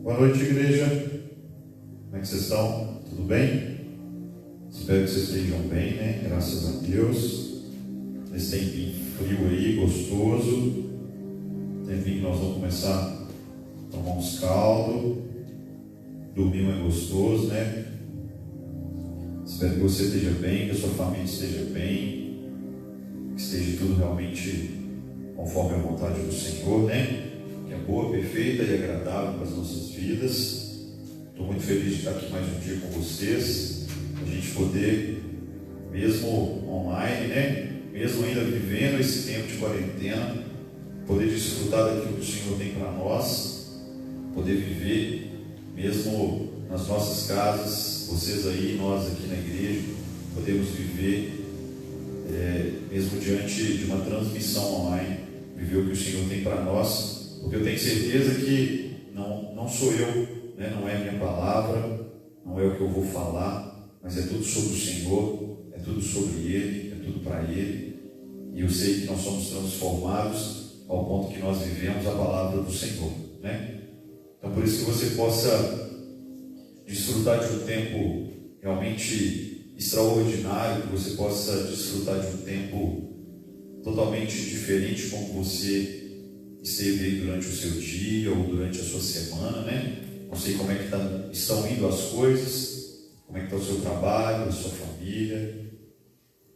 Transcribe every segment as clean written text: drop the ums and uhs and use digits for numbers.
Boa noite, igreja. Como é que vocês estão? Tudo bem? Espero que vocês estejam bem, né? Graças a Deus. Nesse tempinho frio aí, gostoso. Tempinho que nós vamos começar a tomar uns caldos. Dormir é gostoso, né? Espero que você esteja bem, que a sua família esteja bem, que esteja tudo realmente conforme a vontade do Senhor, né? Que é boa, perfeita e agradável para as nossas vidas. Estou muito feliz de estar aqui mais um dia com vocês, a gente poder, mesmo online, né? Mesmo ainda vivendo esse tempo de quarentena, poder desfrutar daquilo que o Senhor tem para nós, poder viver, mesmo nas nossas casas, vocês aí, nós aqui na igreja, podemos viver, mesmo diante de uma transmissão online, viver o que o Senhor tem para nós, porque eu tenho certeza que não sou eu, né? Não é a minha palavra, não é o que eu vou falar, mas é tudo sobre o Senhor, é tudo sobre Ele, é tudo para Ele, e eu sei que nós somos transformados ao ponto que nós vivemos a palavra do Senhor, né? Então, por isso que você possa desfrutar de um tempo realmente extraordinário, que você possa desfrutar de um tempo totalmente diferente como você esteve aí durante o seu dia ou durante a sua semana, né? Não sei como é que estão indo as coisas, como é que está o seu trabalho, a sua família,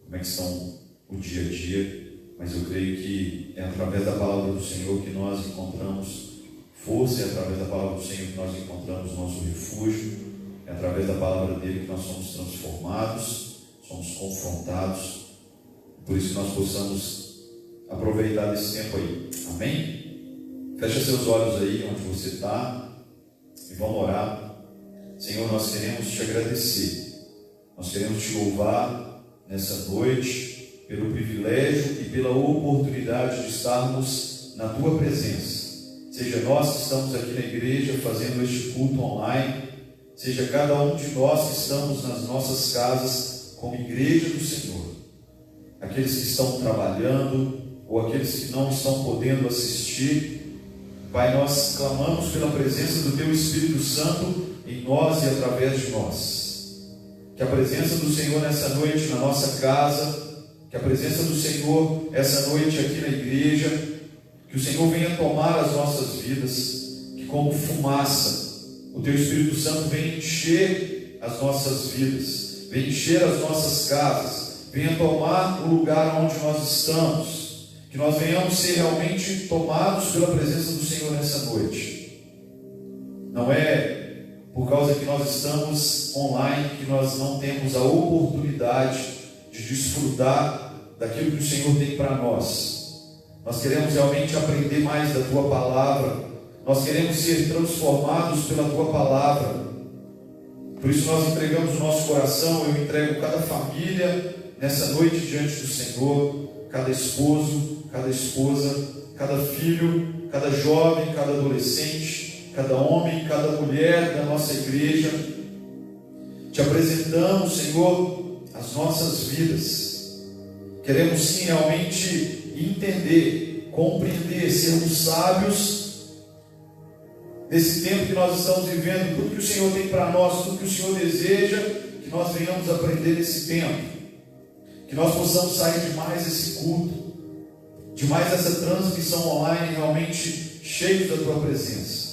como é que estão o dia a dia, mas eu creio que é através da palavra do Senhor que nós encontramos força, é através da palavra do Senhor que nós encontramos nosso refúgio, é através da palavra dele que nós somos transformados, somos confrontados, por isso que nós possamos aproveitar desse tempo aí, amém? Fecha seus olhos aí onde você está e vamos orar. Senhor, nós queremos te agradecer, nós queremos te louvar nessa noite pelo privilégio e pela oportunidade de estarmos na tua presença. Seja nós que estamos aqui na igreja fazendo este culto online, seja cada um de nós que estamos nas nossas casas como igreja do Senhor, aqueles que estão trabalhando ou aqueles que não estão podendo assistir. Pai, nós clamamos pela presença do Teu Espírito Santo em nós e através de nós. Que a presença do Senhor nessa noite na nossa casa, que a presença do Senhor essa noite aqui na igreja, que o Senhor venha tomar as nossas vidas, que como fumaça, o Teu Espírito Santo venha encher as nossas vidas, venha encher as nossas casas, venha tomar o lugar onde nós estamos, que nós venhamos ser realmente tomados pela presença do Senhor nessa noite. Não é por causa que nós estamos online que nós não temos a oportunidade de desfrutar daquilo que o Senhor tem para nós. Nós queremos realmente aprender mais da Tua palavra, nós queremos ser transformados pela Tua palavra. Por isso nós entregamos o nosso coração, eu entrego cada família nessa noite diante do Senhor, cada esposo, cada esposa, cada filho, cada jovem, cada adolescente, cada homem, cada mulher da nossa igreja. Te apresentamos, Senhor, as nossas vidas. Queremos sim realmente entender, compreender, sermos sábios nesse tempo que nós estamos vivendo, tudo que o Senhor tem para nós, tudo que o Senhor deseja, que nós venhamos aprender nesse tempo. Que nós possamos sair de mais esse culto, de mais essa transmissão online, realmente cheios da Tua presença.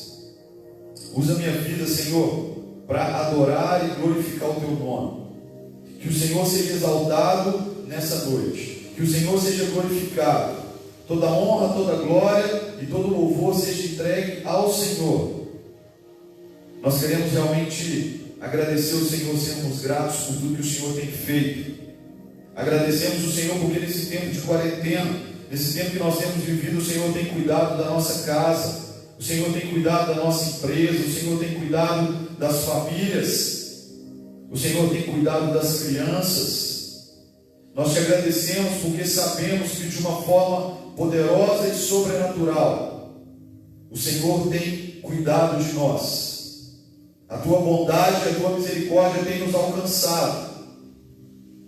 Usa a minha vida, Senhor, para adorar e glorificar o Teu nome. Que o Senhor seja exaltado nessa noite. Que o Senhor seja glorificado. Toda honra, toda glória e todo louvor seja entregue ao Senhor. Nós queremos realmente agradecer o Senhor, sermos gratos por tudo que o Senhor tem feito. Agradecemos o Senhor porque nesse tempo de quarentena, nesse tempo que nós temos vivido, o Senhor tem cuidado da nossa casa, o Senhor tem cuidado da nossa empresa, o Senhor tem cuidado das famílias, o Senhor tem cuidado das crianças. Nós te agradecemos porque sabemos que de uma forma poderosa e sobrenatural, o Senhor tem cuidado de nós. A Tua bondade e a Tua misericórdia tem nos alcançado.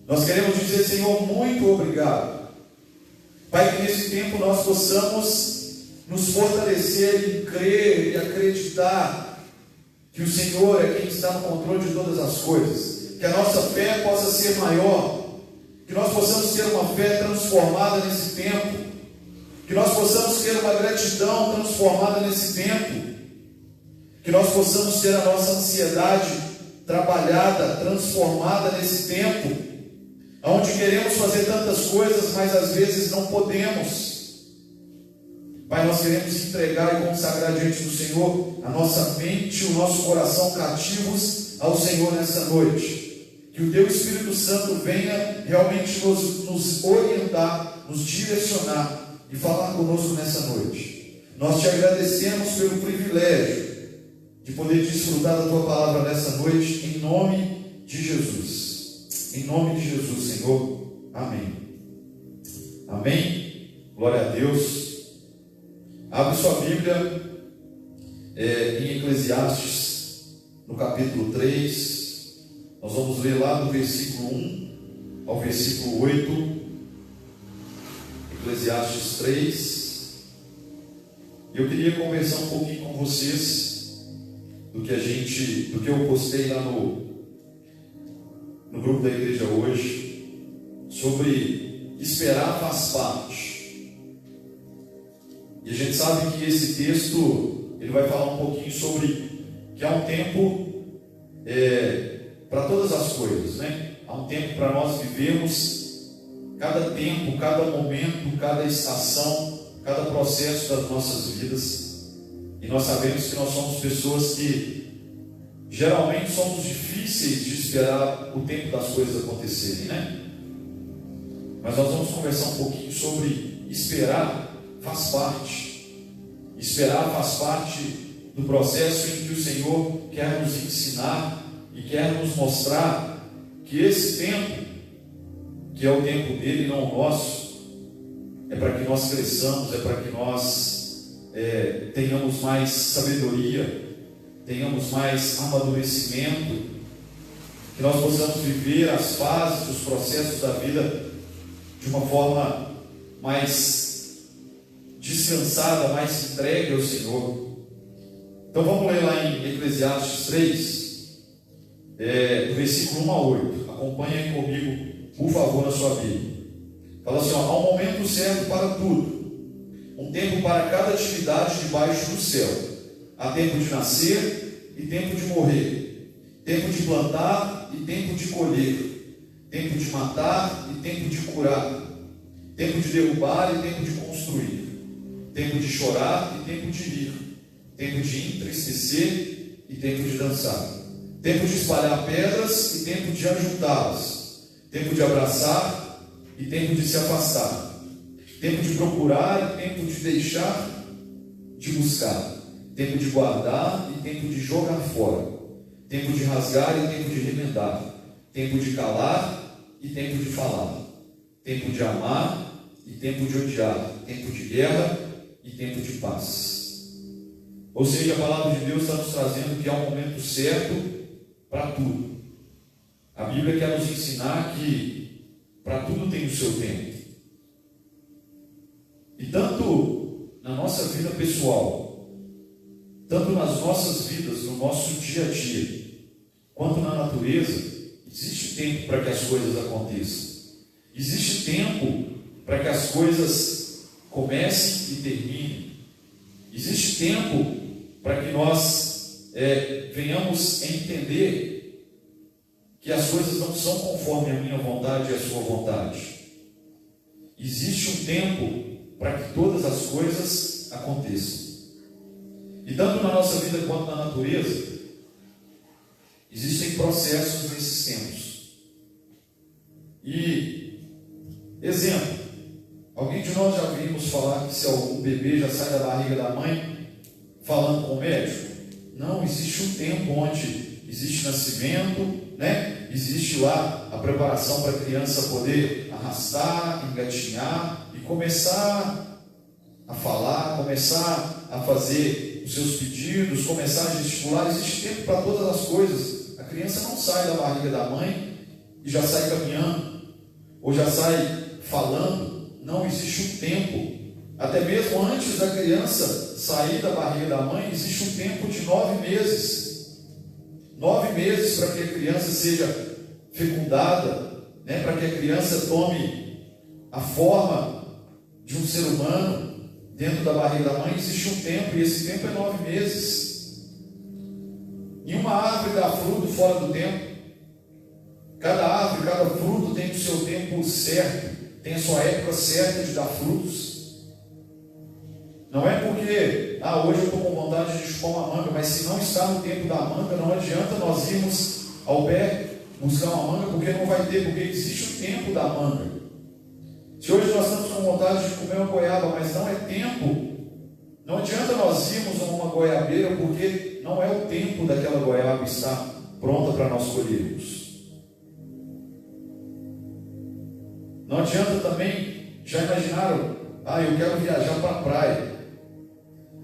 Nós queremos dizer, Senhor, muito obrigado. Pai, que nesse tempo nós possamos nos fortalecer em crer e acreditar que o Senhor é quem está no controle de todas as coisas, que a nossa fé possa ser maior, que nós possamos ter uma fé transformada nesse tempo, que nós possamos ter uma gratidão transformada nesse tempo, que nós possamos ter a nossa ansiedade trabalhada, transformada nesse tempo, onde queremos fazer tantas coisas, mas às vezes não podemos. Pai, nós queremos entregar e consagrar diante do Senhor a nossa mente, o nosso coração cativos ao Senhor nessa noite. Que o Teu Espírito Santo venha realmente nos orientar, nos direcionar e falar conosco nessa noite. Nós Te agradecemos pelo privilégio de poder desfrutar da Tua palavra nessa noite, em nome de Jesus. Em nome de Jesus, Senhor. Amém. Amém. Glória a Deus. Abre sua Bíblia em Eclesiastes, no capítulo 3. Nós vamos ler lá do versículo 1 ao versículo 8. Eclesiastes 3. Eu queria conversar um pouquinho com vocês do que eu postei lá no grupo da igreja hoje, sobre esperar faz parte. E a gente sabe que esse texto ele vai falar um pouquinho sobre que há um tempo para todas as coisas, né? Há um tempo para nós vivermos cada tempo, cada momento, cada estação, cada processo das nossas vidas. E nós sabemos que nós somos pessoas que geralmente somos difíceis de esperar o tempo das coisas acontecerem, né? Mas nós vamos conversar um pouquinho sobre esperar. Faz parte. Esperar faz parte do processo em que o Senhor quer nos ensinar e quer nos mostrar que esse tempo, que é o tempo dele, não o nosso, é para que nós cresçamos, é para que nós tenhamos mais sabedoria, tenhamos mais amadurecimento, que nós possamos viver as fases, os processos da vida de uma forma mais descansada, mais entregue ao Senhor. Então vamos ler lá em Eclesiastes 3, do versículo 1 a 8. Acompanhem comigo, por favor, na sua Bíblia. Fala assim: há um momento certo para tudo, um tempo para cada atividade debaixo do céu. Há tempo de nascer e tempo de morrer, tempo de plantar e tempo de colher, tempo de matar e tempo de curar, tempo de derrubar e tempo de construir, tempo de chorar e tempo de rir, tempo de entristecer e tempo de dançar, tempo de espalhar pedras e tempo de ajuntá-las, tempo de abraçar e tempo de se afastar, tempo de procurar e tempo de deixar de buscar, tempo de guardar e tempo de jogar fora, tempo de rasgar e tempo de remendar, tempo de calar e tempo de falar, tempo de amar e tempo de odiar, tempo de guerra e tempo de paz. Ou seja, a palavra de Deus está nos trazendo que há um momento certo para tudo. A Bíblia quer nos ensinar que para tudo tem o seu tempo. E tanto na nossa vida pessoal, tanto nas nossas vidas, no nosso dia a dia, quanto na natureza, existe tempo para que as coisas aconteçam. Existe tempo para que as coisas comecem e terminem. Existe tempo para que nós venhamos a entender que as coisas não são conforme a minha vontade e a sua vontade. Existe um tempo para que todas as coisas aconteçam. E tanto na nossa vida quanto na natureza, existem processos nesses tempos. E, exemplo, alguém de nós já ouvimos falar que se algum bebê já sai da barriga da mãe falando com o médico? Não, existe um tempo onde existe nascimento, né? Existe lá a preparação para a criança poder arrastar, engatinhar e começar a falar, começar a fazer os seus pedidos, começar a gesticular. Existe tempo para todas as coisas. A criança não sai da barriga da mãe e já sai caminhando, ou já sai falando. Não, existe um tempo. Até mesmo antes da criança sair da barriga da mãe, existe um tempo de 9 meses. 9 meses para que a criança seja fecundada, né? Para que a criança tome a forma de um ser humano dentro da barriga da mãe. Existe um tempo, e esse tempo é 9 meses. Nenhuma árvore dá fruto fora do tempo. Cada árvore, cada fruto tem o seu tempo certo, tem a sua época certa de dar frutos. Não é porque, hoje eu estou com vontade de chupar uma manga, mas se não está no tempo da manga, não adianta nós irmos ao pé buscar uma manga, porque não vai ter, porque existe o tempo da manga. Se hoje nós estamos com vontade de comer uma goiaba, mas não é tempo, não adianta nós irmos a uma goiabeira, porque não é o tempo daquela goiaba estar pronta para nós colhermos. Não adianta também, já imaginaram, eu quero viajar para a praia.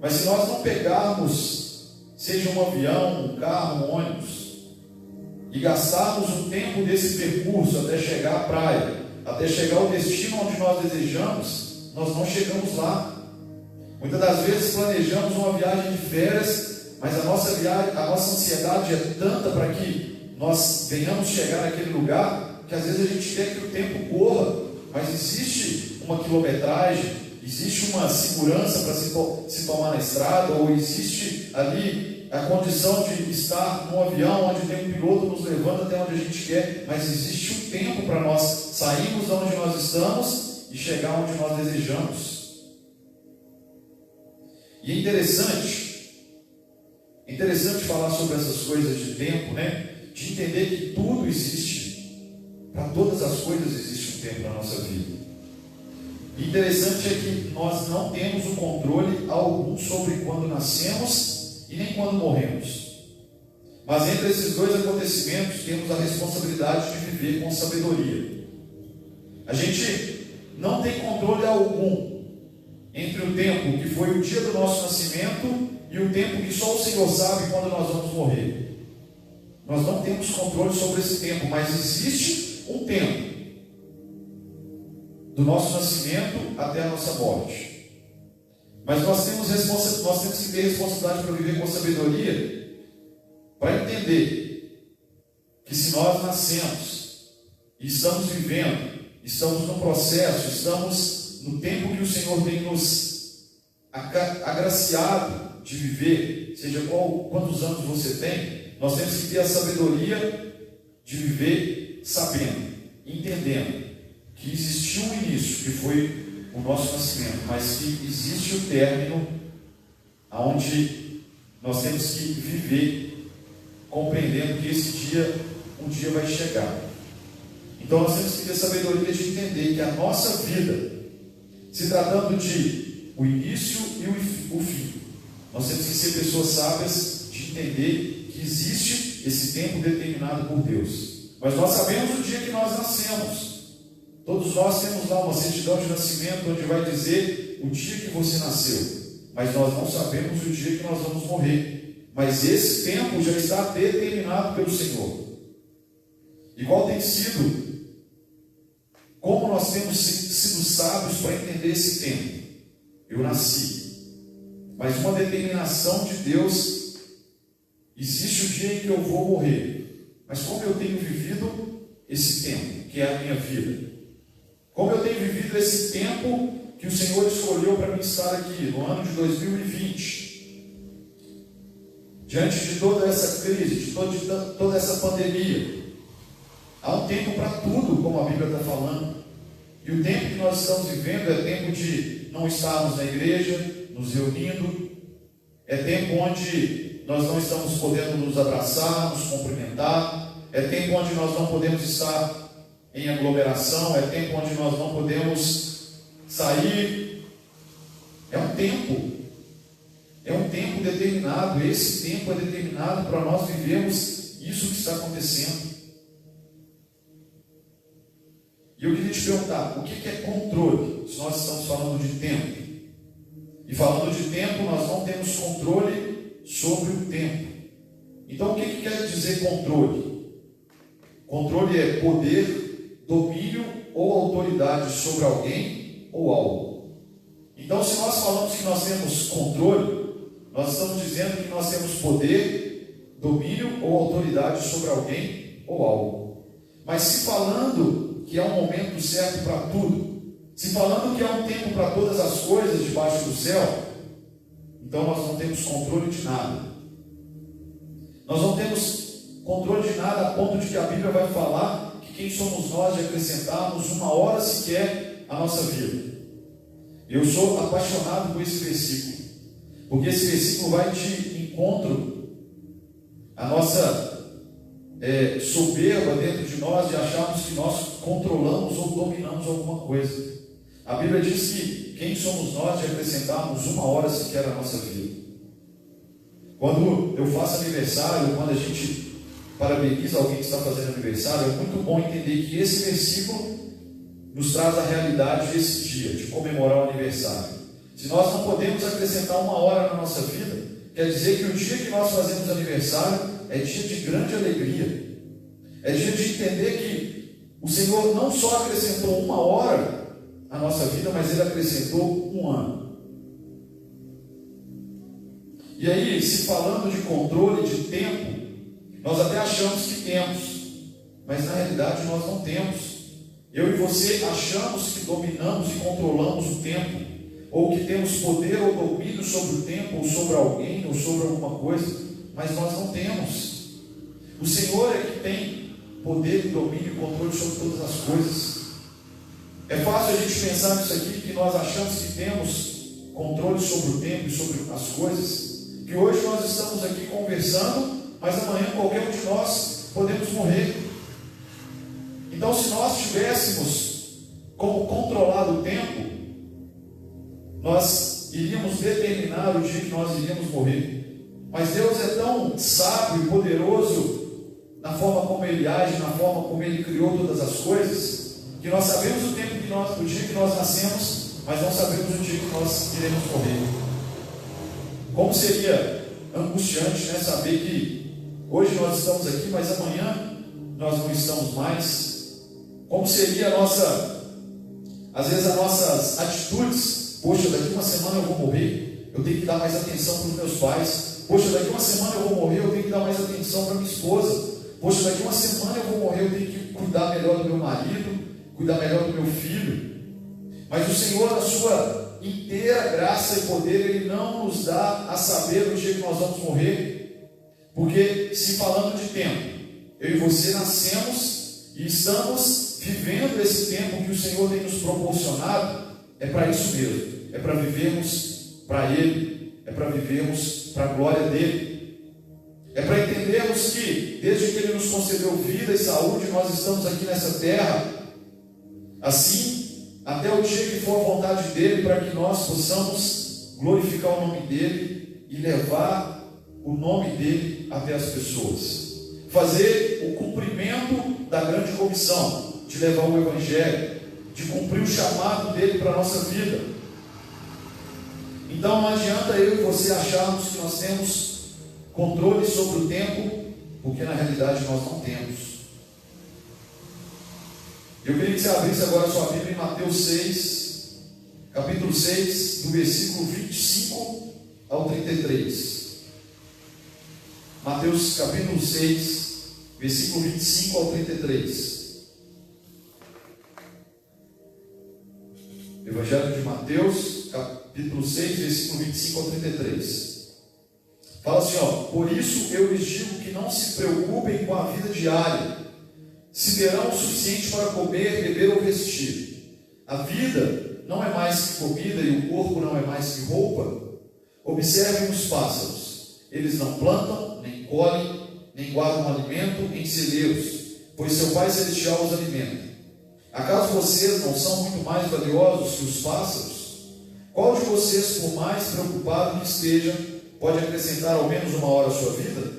Mas se nós não pegarmos, seja um avião, um carro, um ônibus, e gastarmos um tempo desse percurso até chegar à praia, até chegar ao destino onde nós desejamos, nós não chegamos lá. Muitas das vezes planejamos uma viagem de férias, mas a nossa ansiedade é tanta para que nós venhamos chegar naquele lugar, que às vezes a gente quer que o tempo corra, mas existe uma quilometragem, existe uma segurança para se tomar na estrada, ou existe ali a condição de estar num avião onde tem um piloto nos levando até onde a gente quer, mas existe um tempo para nós sairmos de onde nós estamos e chegar onde nós desejamos. E é interessante falar sobre essas coisas de tempo, né? De entender que tudo existe. Para todas as coisas existe um tempo na nossa vida. E interessante é que nós não temos o controle algum sobre quando nascemos e nem quando morremos. Mas entre esses dois acontecimentos temos a responsabilidade de viver com sabedoria. A gente não tem controle algum entre o tempo que foi o dia do nosso nascimento e o tempo que só o Senhor sabe quando nós vamos morrer. Nós não temos controle sobre esse tempo, mas existe um tempo do nosso nascimento até a nossa morte. Mas nós temos que ter responsabilidade para viver com sabedoria, para entender que se nós nascemos e estamos vivendo, estamos no processo, estamos no tempo que o Senhor tem nos agraciado de viver, seja quantos anos você tem, nós temos que ter a sabedoria de viver sabendo, entendendo que existiu um início, que foi o nosso nascimento, mas que existe o término, aonde nós temos que viver, compreendendo que esse dia, um dia vai chegar. Então nós temos que ter sabedoria de entender que a nossa vida, se tratando de o início e o fim, nós temos que ser pessoas sábias de entender que existe esse tempo determinado por Deus. Mas nós sabemos o dia que nós nascemos. Todos nós temos lá uma certidão de nascimento onde vai dizer o dia que você nasceu, mas nós não sabemos o dia que nós vamos morrer. Mas esse tempo já está determinado pelo Senhor. E qual tem sido? Como nós temos sido sábios para entender esse tempo? Eu nasci, mas uma determinação de Deus, existe o dia em que eu vou morrer. Mas como eu tenho vivido esse tempo, que é a minha vida? Como eu tenho vivido esse tempo que o Senhor escolheu para mim estar aqui, no ano de 2020, diante de toda essa crise, de toda essa pandemia? Há um tempo para tudo, como a Bíblia está falando. E o tempo que nós estamos vivendo é tempo de não estarmos na igreja, nos reunindo. É tempo onde nós não estamos podendo nos abraçar, nos cumprimentar. É tempo onde nós não podemos estar em aglomeração, é tempo onde nós não podemos sair. É um tempo determinado. Esse tempo é determinado para nós vivermos isso que está acontecendo. E eu queria te perguntar, o que é controle? Se nós estamos falando de tempo, e falando de tempo, nós não temos controle sobre o tempo. Então o que quer dizer controle? Controle é poder, domínio ou autoridade sobre alguém ou algo. Então, se nós falamos que nós temos controle, nós estamos dizendo que nós temos poder, domínio ou autoridade sobre alguém ou algo. Mas se falando que há um momento certo para tudo, se falando que há um tempo para todas as coisas debaixo do céu, então nós não temos controle de nada. Nós não temos controle de nada a ponto de que a Bíblia vai falar que quem somos nós de acrescentarmos uma hora sequer à nossa vida. Eu sou apaixonado por esse versículo, porque esse versículo vai de encontro à nossa soberba dentro de nós, de acharmos que nós controlamos ou dominamos alguma coisa. A Bíblia diz que quem somos nós de acrescentarmos uma hora sequer à nossa vida. Quando eu faço aniversário, quando a gente parabeniza alguém que está fazendo aniversário, é muito bom entender que esse versículo nos traz a realidade desse dia, de comemorar o aniversário. Se nós não podemos acrescentar uma hora na nossa vida, quer dizer que o dia que nós fazemos aniversário é dia de grande alegria. É dia de entender que o Senhor não só acrescentou uma hora à nossa vida, mas Ele acrescentou um ano. E aí, se falando de controle de tempo, nós até achamos que temos, mas na realidade nós não temos. Eu e você achamos que dominamos e controlamos o tempo, ou que temos poder ou domínio sobre o tempo, ou sobre alguém, ou sobre alguma coisa, mas nós não temos. O Senhor é que tem poder, domínio e controle sobre todas as coisas. É fácil a gente pensar nisso aqui, que nós achamos que temos controle sobre o tempo e sobre as coisas, que hoje nós estamos aqui conversando, mas amanhã qualquer um de nós podemos morrer. Então, se nós tivéssemos como controlar o tempo, nós iríamos determinar o dia que nós iríamos morrer. Mas Deus é tão sábio e poderoso na forma como Ele age, na forma como Ele criou todas as coisas, que nós sabemos o tempo o dia que nós nascemos, mas não sabemos o dia que nós iremos morrer. Como seria angustiante, né, saber que hoje nós estamos aqui, mas amanhã nós não estamos mais. Como seria às vezes as nossas atitudes. Poxa, daqui uma semana eu vou morrer, eu tenho que dar mais atenção para os meus pais. Poxa, daqui uma semana eu vou morrer, eu tenho que dar mais atenção para minha esposa. Poxa, daqui uma semana eu vou morrer, eu tenho que cuidar melhor do meu marido, cuidar melhor do meu filho. Mas o Senhor, na sua inteira graça e poder, Ele não nos dá a saber o dia que nós vamos morrer. Porque, se falando de tempo, eu e você nascemos e estamos vivendo esse tempo que o Senhor tem nos proporcionado, é para isso mesmo. É para vivermos para Ele, é para vivermos para a glória dEle. É para entendermos que, desde que Ele nos concedeu vida e saúde, nós estamos aqui nessa terra, assim, até o dia que for a vontade dEle, para que nós possamos glorificar o nome dEle e levar o nome dEle até as pessoas. Fazer o cumprimento da grande comissão, de levar o Evangelho, de cumprir o chamado dEle para a nossa vida. Então não adianta eu e você acharmos que nós temos controle sobre o tempo, porque na realidade nós não temos. Eu queria que você abrisse agora a sua Bíblia em Mateus 6, capítulo 6, do versículo 25 ao 33. Mateus capítulo 6, versículo 25 ao 33. Evangelho de Mateus, capítulo 6, versículo 25 ao 33. Fala assim, por isso eu lhes digo que não se preocupem com a vida diária, se terão o suficiente para comer, beber ou vestir. A vida não é mais que comida e o corpo não é mais que roupa. Observem os pássaros, eles não plantam, nem colhem, nem guardam alimento em celeiros, pois seu Pai Celestial os alimenta. Acaso vocês não são muito mais valiosos que os pássaros? Qual de vocês, por mais preocupado que esteja, pode acrescentar ao menos uma hora à sua vida?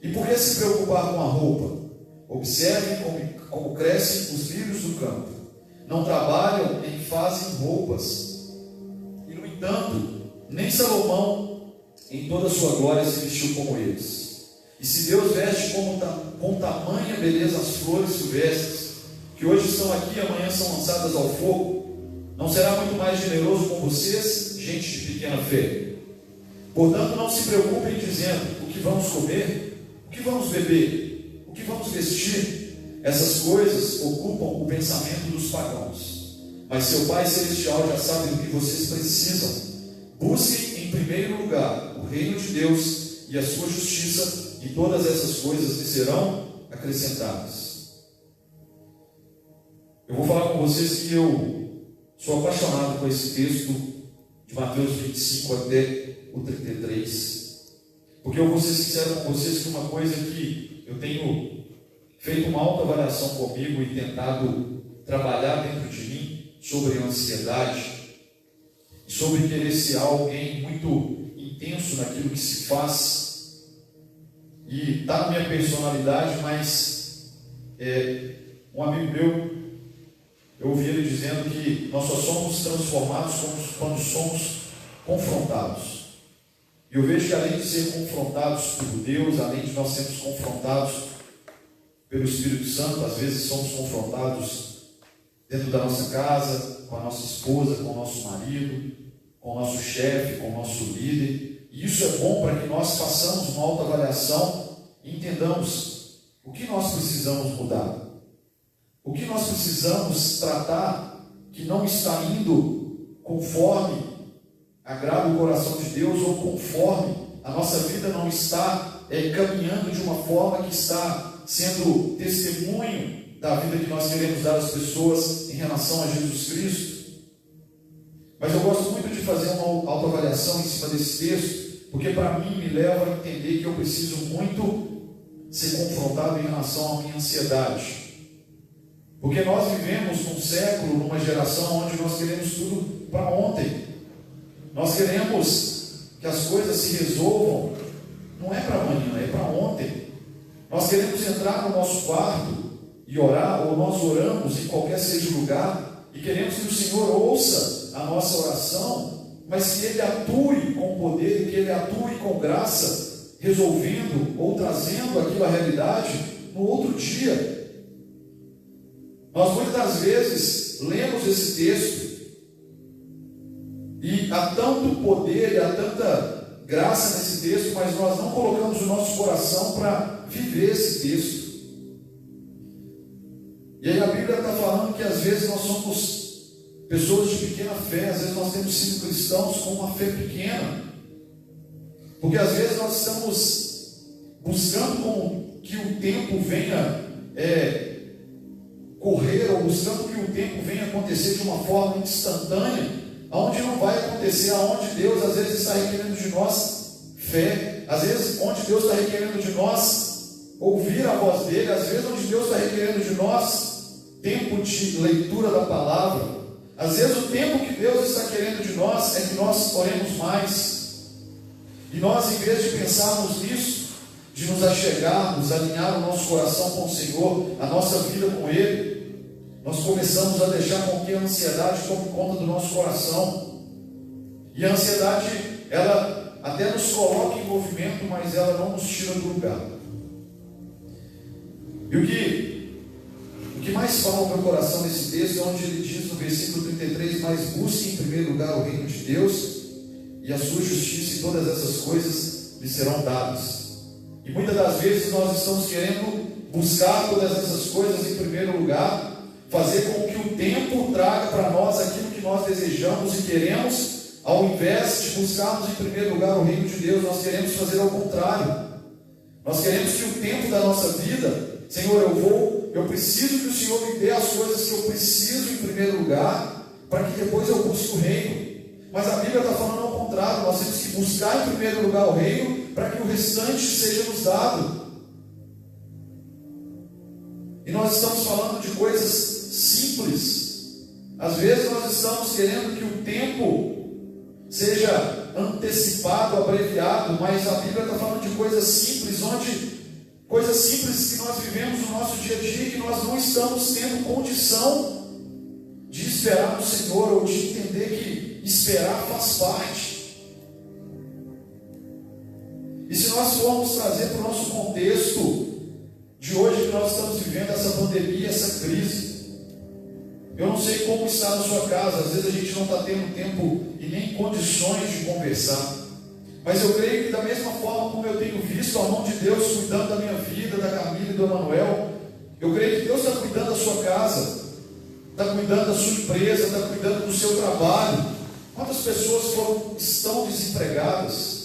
E por que se preocupar com a roupa? Observem como crescem os lírios do campo. Não trabalham nem fazem roupas. E, no entanto, nem Salomão, em toda a sua glória, se vestiu como eles. E se Deus veste com tamanha beleza as flores silvestres, que hoje estão aqui e amanhã são lançadas ao fogo, não será muito mais generoso com vocês, gente de pequena fé? Portanto, não se preocupem dizendo o que vamos comer, O que vamos beber? O que vamos vestir? Essas coisas ocupam o pensamento dos pagãos. Mas seu Pai Celestial já sabe do que vocês precisam. Busquem em primeiro lugar o reino de Deus e a sua justiça, e todas essas coisas lhe serão acrescentadas. Eu vou falar com vocês que eu sou apaixonado com esse texto de Mateus 25 até o 33, porque eu vou ser sincero com vocês que uma coisa que eu tenho feito uma autoavaliação comigo e tentado trabalhar dentro de mim sobre a ansiedade, sobre querer ser alguém muito intenso naquilo que se faz, e está na minha personalidade, mas um amigo meu, eu ouvi ele dizendo que nós só somos transformados quando somos confrontados. E eu vejo que além de ser confrontados por Deus, além de nós sermos confrontados pelo Espírito Santo, às vezes somos confrontados dentro da nossa casa, com a nossa esposa, com o nosso marido, com o nosso chefe, com o nosso líder. E isso é bom para que nós façamos uma autoavaliação e entendamos o que nós precisamos mudar. O que nós precisamos tratar que não está indo conforme agrada o coração de Deus, ou conforme a nossa vida não está caminhando de uma forma que está sendo testemunho da vida que nós queremos dar às pessoas em relação a Jesus Cristo. Mas eu gosto muito de fazer uma autoavaliação em cima desse texto, porque para mim me leva a entender que eu preciso muito ser confrontado em relação à minha ansiedade. Porque nós vivemos num século, numa geração onde nós queremos tudo para ontem. Nós queremos que as coisas se resolvam, não é para amanhã, é para ontem. Nós queremos entrar no nosso quarto e orar, ou nós oramos em qualquer seja o lugar, e queremos que o Senhor ouça a nossa oração, mas que Ele atue com poder, que Ele atue com graça, resolvendo ou trazendo aquilo à realidade no outro dia. Nós muitas das vezes lemos esse texto e há tanto poder e há tanta graça nesse texto, mas nós não colocamos o nosso coração para viver esse texto. E aí a Bíblia está falando que às vezes nós somos pessoas de pequena fé, às vezes nós temos sido cristãos com uma fé pequena, porque às vezes nós estamos buscando que o tempo venha correr, ou buscando que o tempo venha acontecer de uma forma instantânea, aonde não vai acontecer, aonde Deus às vezes está requerendo de nós fé, às vezes onde Deus está requerendo de nós ouvir a voz dele, às vezes onde Deus está requerendo de nós tempo de leitura da palavra, às vezes o tempo que Deus está querendo de nós é que nós oremos mais, e nós, em vez de pensarmos nisso, de nos achegarmos, alinhar o nosso coração com o Senhor, a nossa vida com Ele, nós começamos a deixar com que a ansiedade tome conta do nosso coração. E a ansiedade, ela até nos coloca em movimento, mas ela não nos tira do lugar. E o que mais fala no meu coração nesse texto é onde ele diz no versículo 33: mas busque em primeiro lugar o reino de Deus e a sua justiça, e todas essas coisas lhe serão dadas. E muitas das vezes nós estamos querendo buscar todas essas coisas em primeiro lugar, fazer com que o tempo traga para nós aquilo que nós desejamos e queremos, ao invés de buscarmos em primeiro lugar o reino de Deus. Nós queremos fazer ao contrário. Nós queremos que o tempo da nossa vida, Senhor, eu preciso que o Senhor me dê as coisas que eu preciso em primeiro lugar, para que depois eu busque o reino. Mas a Bíblia está falando ao contrário. Nós temos que buscar em primeiro lugar o reino, para que o restante seja nos dado. E nós estamos falando de coisas simples. Às vezes nós estamos querendo que o tempo seja antecipado, abreviado, mas a Bíblia está falando de coisas simples, coisas simples que nós vivemos no nosso dia a dia, que nós não estamos tendo condição de esperar no Senhor, ou de entender que esperar faz parte. E se nós formos trazer para o nosso contexto de hoje, que nós estamos vivendo essa pandemia, essa crise, eu não sei como está na sua casa. Às vezes a gente não está tendo tempo e nem condições de conversar, Mas eu creio que da mesma forma como eu tenho visto a mão de Deus cuidando da minha vida, da Camila e do Emanuel, eu creio que Deus está cuidando da sua casa, está cuidando da sua empresa, está cuidando do seu trabalho. Quantas pessoas estão desempregadas?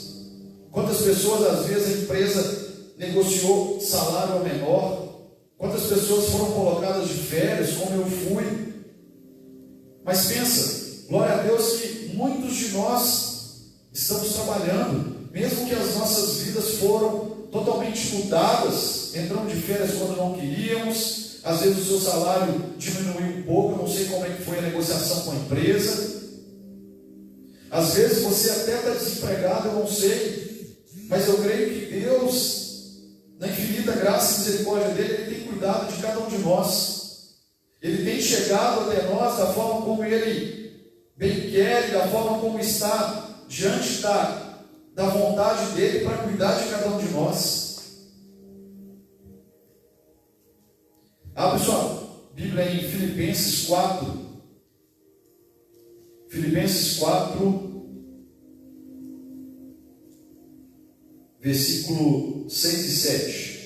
Quantas pessoas, às vezes, a empresa negociou salário menor? Quantas pessoas foram colocadas de férias, como eu fui? Mas pensa, glória a Deus que muitos de nós estamos trabalhando, mesmo que as nossas vidas foram totalmente mudadas, entramos de férias quando não queríamos, às vezes o seu salário diminuiu um pouco, eu não sei como é que foi a negociação com a empresa, às vezes você até está desempregado, eu não sei, mas eu creio que Deus, na infinita graça e misericórdia dele, Ele tem cuidado de cada um de nós, Ele tem chegado até nós da forma como Ele bem quer, da forma como está diante da vontade dele para cuidar de cada um de nós. Abre sua Bíblia em Filipenses 4. Filipenses 4, versículo 6 e 7.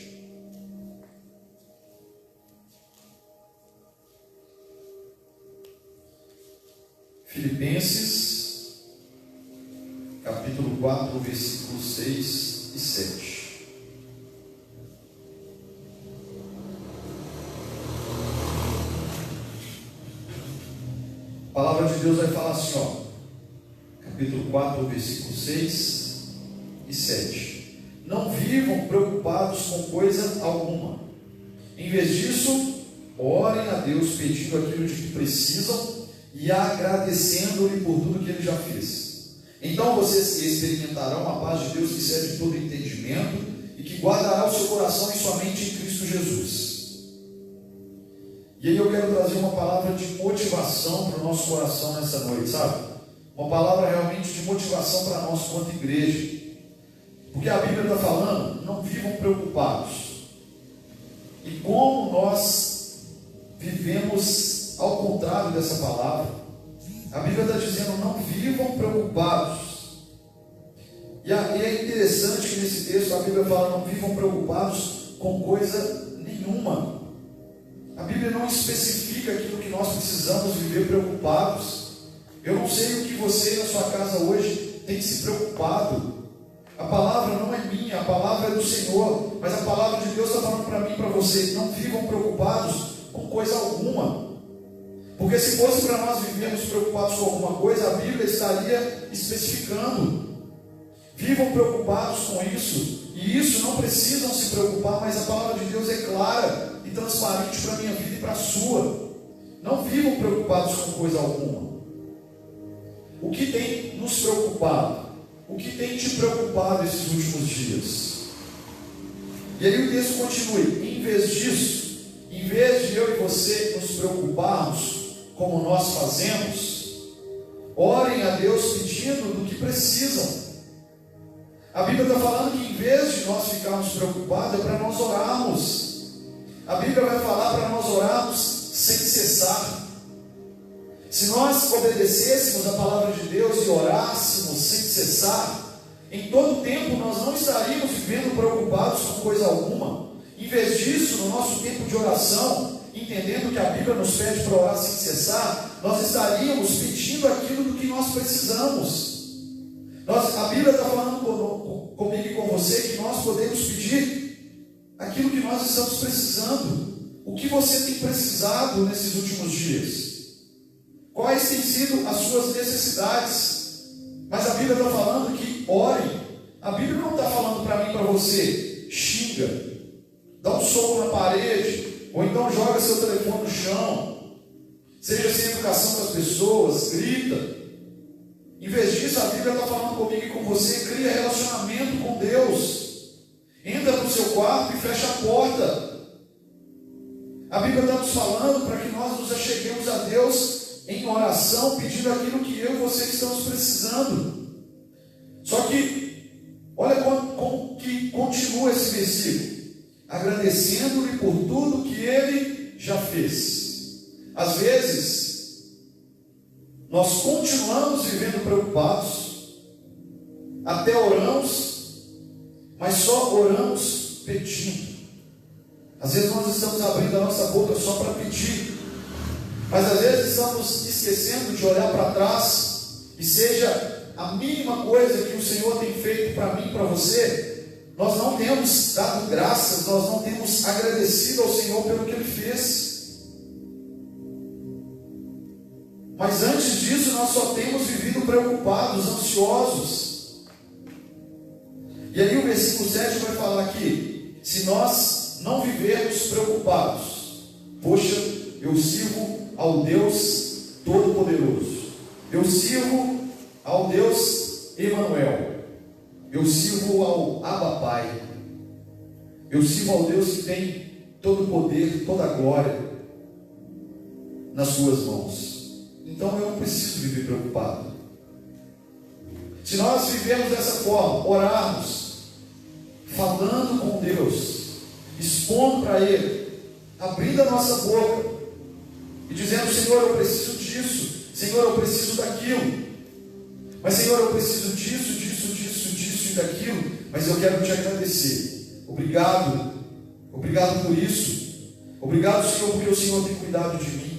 Filipenses, capítulo 4, versículos 6 e 7. A palavra de Deus vai falar assim, capítulo 4, versículo 6 e 7. Não vivam preocupados com coisa alguma. Em vez disso, orem a Deus pedindo aquilo de que precisam e agradecendo-lhe por tudo que Ele já fez. Então vocês experimentarão a paz de Deus que excede todo entendimento e que guardará o seu coração e sua mente em Cristo Jesus. E aí eu quero trazer uma palavra de motivação para o nosso coração nessa noite, sabe? Uma palavra realmente de motivação para nós quanto igreja. Porque a Bíblia está falando, não vivam preocupados. E como nós vivemos ao contrário dessa palavra, a Bíblia está dizendo, não vivam preocupados. E é interessante que nesse texto a Bíblia fala, não vivam preocupados com coisa nenhuma. A Bíblia não especifica aquilo que nós precisamos viver preocupados. Eu não sei o que você na sua casa hoje tem se preocupado. A palavra não é minha, a palavra é do Senhor, mas a palavra de Deus está falando para mim e para você, não vivam preocupados com coisa alguma. Porque se fosse para nós vivermos preocupados com alguma coisa, a Bíblia estaria especificando. Vivam preocupados com isso, e isso não precisam se preocupar, mas a palavra de Deus é clara e transparente para a minha vida e para a sua. Não vivam preocupados com coisa alguma. O que tem nos preocupado? O que tem te preocupado esses últimos dias? E aí o texto continua, em vez disso, em vez de eu e você nos preocuparmos como nós fazemos, orem a Deus pedindo do que precisam. A Bíblia está falando que em vez de nós ficarmos preocupados, é para nós orarmos. A Bíblia vai falar para nós orarmos sem cessar. Se nós obedecêssemos a palavra de Deus e orássemos sem cessar, em todo tempo nós não estaríamos vivendo preocupados com coisa alguma. Em vez disso, no nosso tempo de oração, entendendo que a Bíblia nos pede para orar sem cessar, nós estaríamos pedindo aquilo do que nós precisamos. A Bíblia está falando comigo e com você que nós podemos pedir aquilo que nós estamos precisando. O que você tem precisado nesses últimos dias? Quais têm sido as suas necessidades? Mas a Bíblia está falando que ore. A Bíblia não está falando para mim e para você, xinga, dá um soco na parede, ou então joga seu telefone no chão, seja sem educação com as pessoas, grita. Em vez disso, a Bíblia está falando comigo e com você, cria relacionamento com Deus. Entra no seu quarto e fecha a porta. A Bíblia está nos falando para que nós nos acheguemos a Deus em oração, pedindo aquilo que eu e você estamos precisando. Só que, olha como que continua esse versículo. Agradecendo-lhe por tudo que Ele já fez. Às vezes, nós continuamos vivendo preocupados. até oramos, mas só oramos pedindo. Às vezes nós estamos abrindo a nossa boca só para pedir, mas às vezes estamos esquecendo de olhar para trás, e seja a mínima coisa que o Senhor tem feito para mim e para você, nós não temos dado graças, nós não temos agradecido ao Senhor pelo que Ele fez. Mas antes disso, nós só temos vivido preocupados, ansiosos. E aí o versículo 7 vai falar aqui: se nós não vivermos preocupados, poxa, eu sirvo ao Deus Todo-Poderoso, eu sirvo ao Deus Emanuel, eu sirvo ao Abba Pai, eu sirvo ao Deus que tem todo o poder, toda a glória nas suas mãos. Então eu não preciso viver preocupado. Se nós vivermos dessa forma, orarmos, falando com Deus, expondo para Ele, abrindo a nossa boca e dizendo: Senhor, eu preciso disso, Senhor, eu preciso daquilo, mas Senhor, eu preciso disso e daquilo, mas eu quero te agradecer. Obrigado por isso. Obrigado, Senhor, porque o Senhor tem cuidado de mim.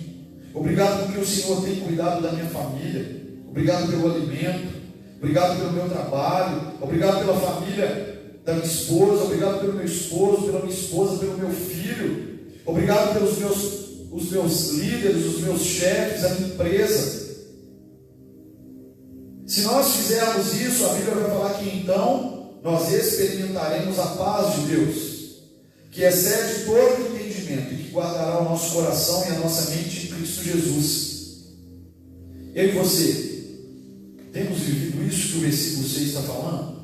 Obrigado porque o Senhor tem cuidado da minha família. Obrigado pelo alimento. Obrigado pelo meu trabalho. Obrigado pela família da minha esposa. Obrigado pelo meu esposo, pela minha esposa, pelo meu filho. Obrigado pelos meus líderes, os meus chefes, a minha empresa. Se nós fizermos isso, a Bíblia vai falar que então nós experimentaremos a paz de Deus, que excede todo entendimento, e que guardará o nosso coração e a nossa mente em Cristo Jesus. Eu e você temos vivido isso que o versículo 6 está falando?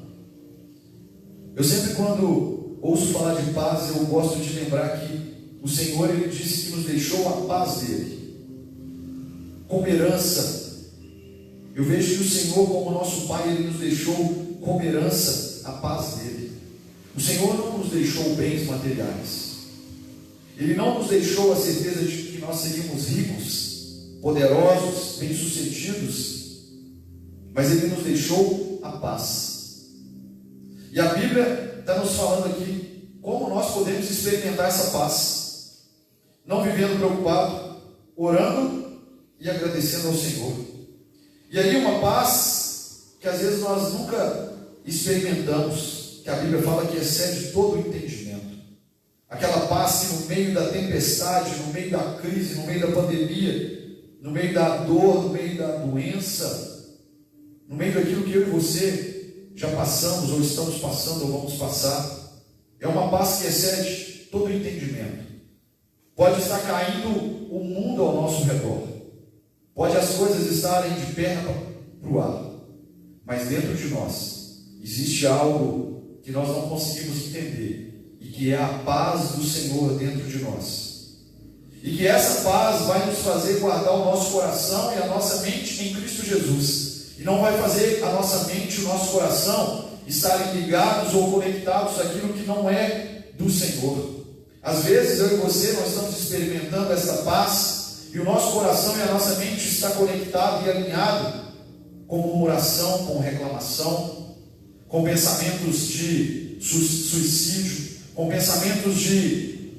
Eu sempre, quando ouço falar de paz, eu gosto de lembrar que o Senhor, Ele disse que nos deixou a paz dEle como herança. Eu vejo que o Senhor, como nosso Pai, Ele nos deixou como herança a paz dEle. O Senhor não nos deixou bens materiais. Ele não nos deixou a certeza de que nós seríamos ricos, poderosos, bem-sucedidos, mas Ele nos deixou a paz. E a Bíblia está nos falando aqui como nós podemos experimentar essa paz, não vivendo preocupado, orando e agradecendo ao Senhor. E aí uma paz que às vezes nós nunca experimentamos, que a Bíblia fala que excede todo o entendimento. Aquela paz que no meio da tempestade, no meio da crise, no meio da pandemia, no meio da dor, no meio da doença, no meio daquilo que eu e você já passamos, ou estamos passando, ou vamos passar, é uma paz que excede todo o entendimento. Pode estar caindo o mundo ao nosso redor, pode as coisas estarem de perna para o ar, mas dentro de nós existe algo que nós não conseguimos entender, e que é a paz do Senhor dentro de nós, e que essa paz vai nos fazer guardar o nosso coração e a nossa mente em Cristo Jesus, e não vai fazer a nossa mente e o nosso coração estarem ligados ou conectados àquilo que não é do Senhor. Às vezes eu e você, nós estamos experimentando essa paz, e o nosso coração e a nossa mente está conectado e alinhado com murmuração, com reclamação, com pensamentos de suicídio, com pensamentos de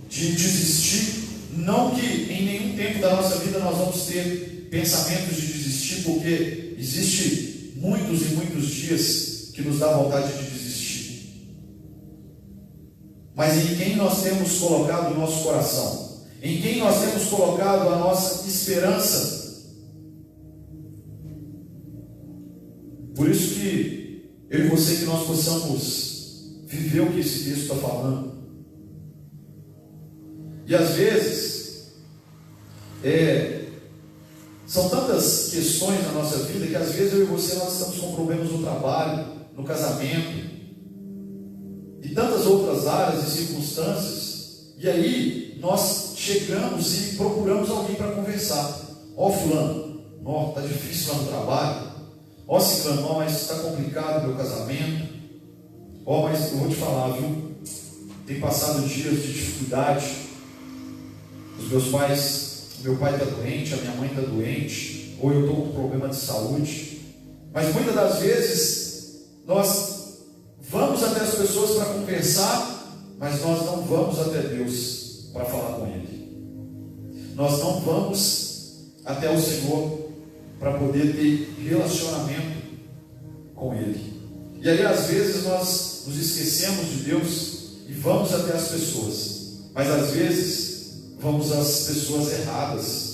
desistir. Não que em nenhum tempo da nossa vida nós vamos ter pensamentos de desistir, porque existe muitos e muitos dias que nos dá vontade de desistir. Mas em quem nós temos colocado o nosso coração? Em quem nós temos colocado a nossa esperança? Por isso que eu e você, que nós possamos viver o que esse texto está falando. E às vezes são tantas questões na nossa vida que às vezes eu e você, nós estamos com problemas no trabalho, no casamento e tantas outras áreas e circunstâncias, e aí nós chegamos e procuramos alguém para conversar. Ó fulano, está difícil lá no trabalho. Ó ciclano, mas está complicado o meu casamento. Mas eu vou te falar, viu? Tem passado dias de dificuldade. Os meus pais, meu pai está doente, a minha mãe está doente, ou eu estou com problema de saúde. Mas muitas das vezes Nós vamos até as pessoas para conversar, mas nós não vamos até Deus para falar com Ele. Nós não vamos até o Senhor para poder ter relacionamento com Ele. E aí às vezes nós nos esquecemos de Deus e vamos até as pessoas, mas às vezes vamos às pessoas erradas.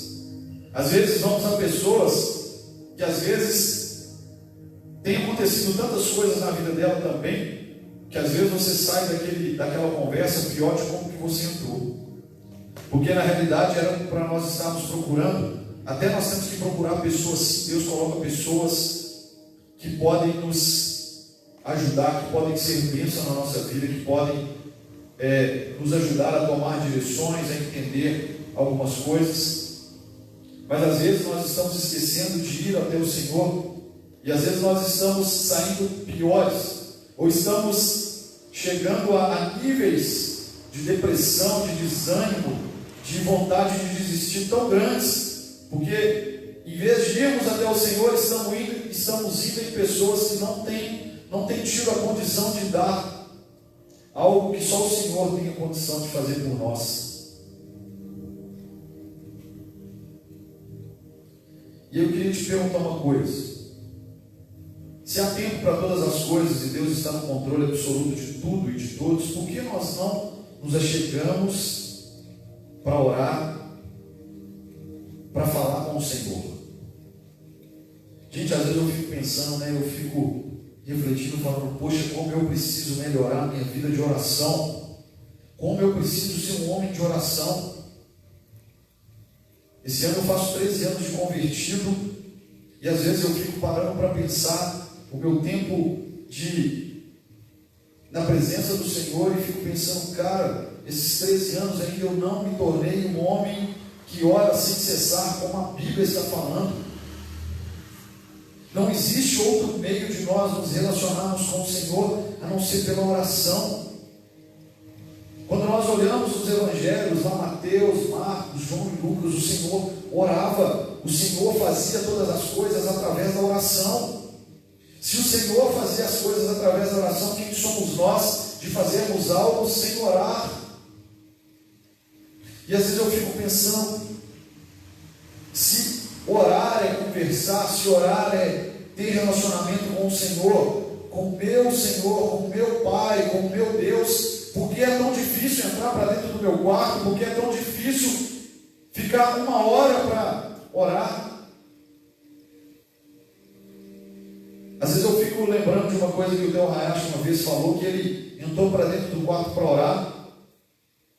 Às vezes vamos a pessoas que às vezes tem acontecido tantas coisas na vida dela também, que às vezes você sai daquela conversa pior de como que você entrou. Porque na realidade era para nós estarmos procurando, até nós temos que procurar pessoas, Deus coloca pessoas que podem nos ajudar, que podem ser bênção na nossa vida, que podem nos ajudar a tomar direções, a entender algumas coisas. Mas às vezes nós estamos esquecendo de ir até o Senhor, e às vezes nós estamos saindo piores, ou estamos chegando a níveis de depressão, de desânimo, de vontade de desistir tão grandes, porque em vez de irmos até o Senhor, estamos indo em pessoas que não têm tido a condição de dar algo que só o Senhor tem a condição de fazer por nós. E eu queria te perguntar uma coisa: se há tempo para todas as coisas e Deus está no controle absoluto de tudo e de todos, por que nós não nos achegamos para orar, para falar com o Senhor? Gente, às vezes eu fico pensando, eu fico refletindo, falando, poxa, como eu preciso melhorar a minha vida de oração, como eu preciso ser um homem de oração. Esse ano eu faço 13 anos de convertido, e às vezes eu fico parando para pensar o meu tempo na presença do Senhor, e fico pensando, cara, esses 13 anos ainda eu não me tornei um homem que ora sem cessar, como a Bíblia está falando. Não existe outro meio de nós nos relacionarmos com o Senhor a não ser pela oração. Quando nós olhamos os evangelhos, lá Mateus, Marcos, João e Lucas, o Senhor orava, o Senhor fazia todas as coisas através da oração. Se o Senhor fazia as coisas através da oração, quem somos nós de fazermos algo sem orar? E às vezes eu fico pensando, se orar é conversar, se orar é ter relacionamento com o Senhor, com o meu Pai, com o meu Deus, por que é tão difícil entrar para dentro do meu quarto? Por que é tão difícil ficar 1 hora para orar? Às vezes eu fico lembrando de uma coisa que o Theo Hayashi uma vez falou, que ele entrou para dentro do quarto para orar,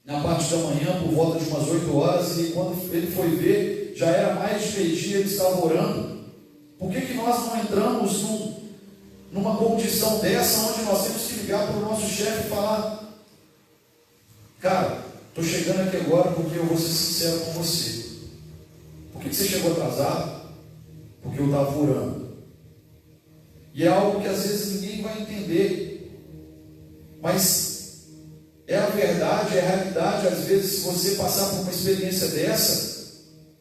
na parte da manhã, por volta de umas 8 horas, e quando ele foi ver, já era mais de meio-dia, ele estava orando. Por que nós não entramos numa condição dessa, onde nós temos que ligar para o nosso chefe e falar, cara, estou chegando aqui agora porque eu vou ser sincero com você. Por que você chegou atrasado? Porque eu estava orando. E é algo que às vezes ninguém vai entender, mas é a verdade, é a realidade. Às vezes, se você passar por uma experiência dessa,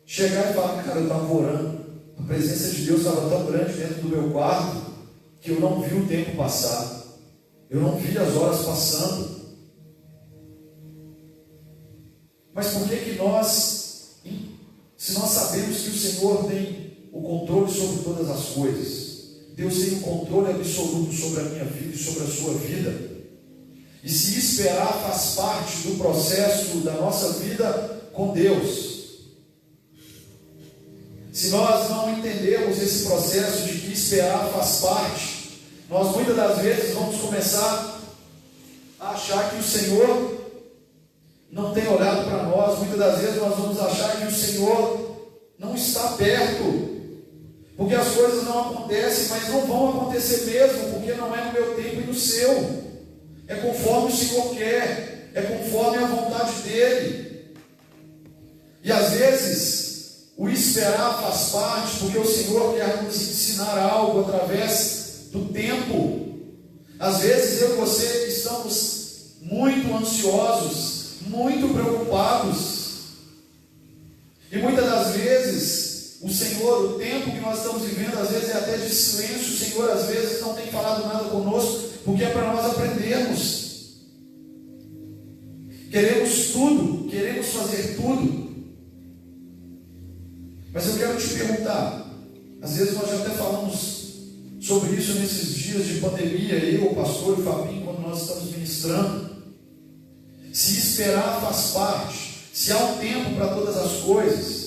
chegar e falar, cara, eu estava orando, a presença de Deus estava tão grande dentro do meu quarto, que eu não vi o tempo passar, eu não vi as horas passando. Mas por que nós, se nós sabemos que o Senhor tem o controle sobre todas as coisas, Deus tem o controle absoluto sobre a minha vida e sobre a sua vida, e se esperar faz parte do processo da nossa vida com Deus, se nós não entendemos esse processo de que esperar faz parte, nós muitas das vezes vamos começar a achar que o Senhor não tem olhado para nós. Muitas das vezes nós vamos achar que o Senhor não está perto, porque as coisas não acontecem, mas não vão acontecer mesmo, porque não é no meu tempo e no seu, é conforme o Senhor quer, é conforme a vontade dEle. E às vezes o esperar faz parte, porque o Senhor quer nos ensinar algo através do tempo. Às vezes eu e você estamos muito ansiosos, muito preocupados, e muitas das vezes o Senhor, o tempo que nós estamos vivendo, às vezes é até de silêncio. O Senhor, às vezes, não tem falado nada conosco, porque é para nós aprendermos. Queremos tudo, queremos fazer tudo. Mas eu quero te perguntar, às vezes nós já até falamos sobre isso nesses dias de pandemia, eu, o pastor e o Fabinho, quando nós estamos ministrando. Se esperar faz parte, se há um tempo para todas as coisas,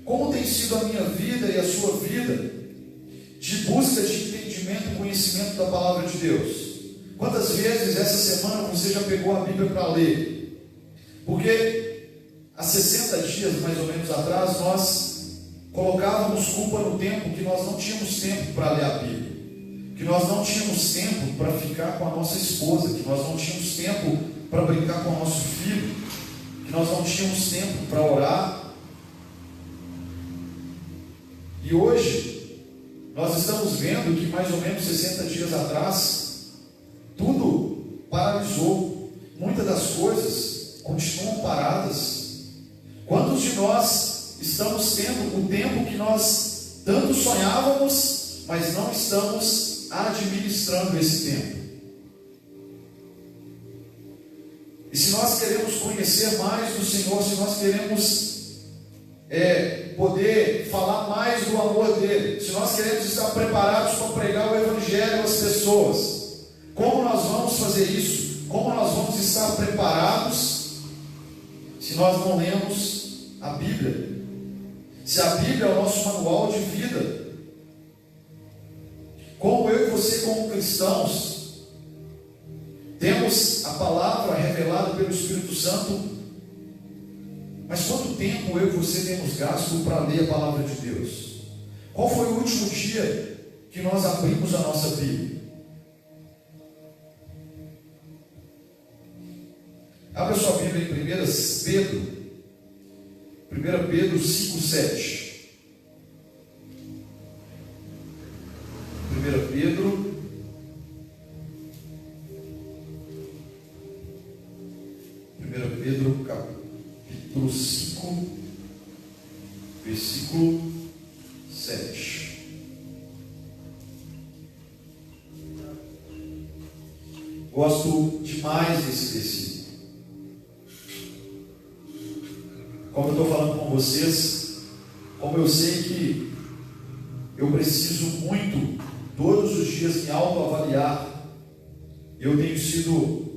como tem sido a minha vida e a sua vida de busca de entendimento e conhecimento da palavra de Deus? Quantas vezes essa semana você já pegou a Bíblia para ler? Porque há 60 dias mais ou menos atrás nós colocávamos culpa no tempo que nós não tínhamos tempo para ler a Bíblia, que nós não tínhamos tempo para ficar com a nossa esposa, que nós não tínhamos tempo para brincar com o nosso filho, que nós não tínhamos tempo para orar. E hoje nós estamos vendo que mais ou menos 60 dias atrás tudo paralisou, muitas das coisas continuam paradas. Quantos de nós estamos tendo o tempo que nós tanto sonhávamos, mas não estamos administrando esse tempo? E se nós queremos conhecer mais do Senhor, se nós queremos poder falar mais do amor dele, se nós queremos estar preparados para pregar o Evangelho às pessoas, como nós vamos fazer isso? Como nós vamos estar preparados se nós não lemos a Bíblia? Se a Bíblia é o nosso manual de vida, como eu e você, como cristãos, temos a palavra revelada pelo Espírito Santo, mas quanto tempo eu e você temos gasto para ler a palavra de Deus? Qual foi o último dia que nós abrimos a nossa Bíblia? Abra sua Bíblia em 1 Pedro 5,7. 1 Pedro capítulo 5, versículo 7. Gosto demais desse versículo. Como eu estou falando com vocês, como eu sei que eu preciso muito, todos os dias, me autoavaliar. Eu tenho sido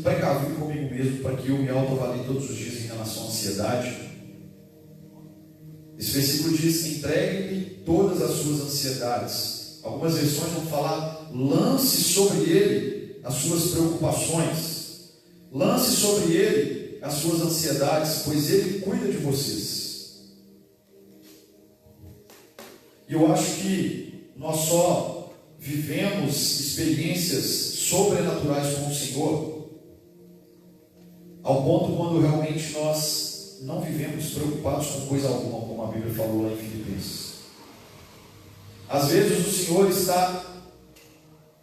precavido comigo mesmo para que eu me autoavalie todos os dias em relação à ansiedade. Esse versículo diz: entregue-lhe todas as suas ansiedades. Algumas versões vão falar: lance sobre ele as suas preocupações, lance sobre ele as suas ansiedades, pois ele cuida de vocês. E eu acho que nós só vivemos experiências sobrenaturais com o Senhor ao ponto quando realmente nós não vivemos preocupados com coisa alguma, como a Bíblia falou lá em Filipenses. Às vezes o Senhor está